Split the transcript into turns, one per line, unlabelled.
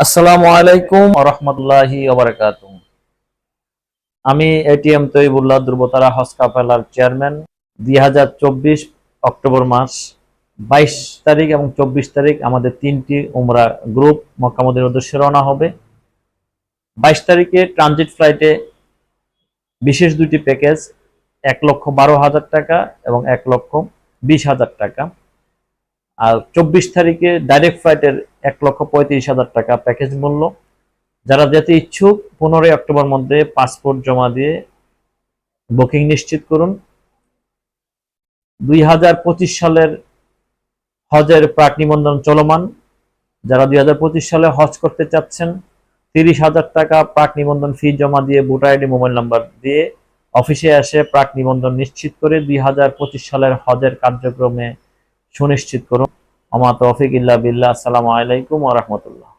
আসসালামু আলাইকুম ওয়া রাহমাতুল্লাহি ওয়া বারাকাতুহু। আমি এটিএম তৈয়বুল্লাহ ধ্রুবতারা হজ কাফেলার চেয়ারম্যান। 2024 অক্টোবর মাস 22 তারিখ এবং 24 তারিখ আমাদের তিনটি উমরা গ্রুপ মক্কা মদিনার উদ্দেশ্যে রওনা হবে। 22 তারিখে ট্রানজিট ফ্লাইটে বিশেষ দুটি প্যাকেজ 1,12,000 টাকা এবং 1,20,000 টাকা। আর 24 তারিখে ডাইরেক্ট ফ্লাইটের 1,35,000 টাকা প্যাকেজ মূল্য। যারা যেতে ইচ্ছুক 15 অক্টোবর মধ্যে পাসপোর্ট জমা দিয়ে বুকিং নিশ্চিত করুন। 2025 সালের হজের প্রাক নিবন্ধন চলমান। যারা 2025 সালে হজ করতে চাচ্ছেন 30,000 টাকা প্রাক নিবন্ধন ফি জমা দিয়ে ভোটার আইডি মোবাইল নাম্বার দিয়ে অফিসে এসে প্রাক নিবন্ধন নিশ্চিত করে 2025 সালের হজের কার্যক্রমে সুনিশ্চিত করুন। আমা তৌফিক ইল্লা বিল্লাহ। আসসালামু আলাইকুম ওয়া রাহমাতুল্লাহ।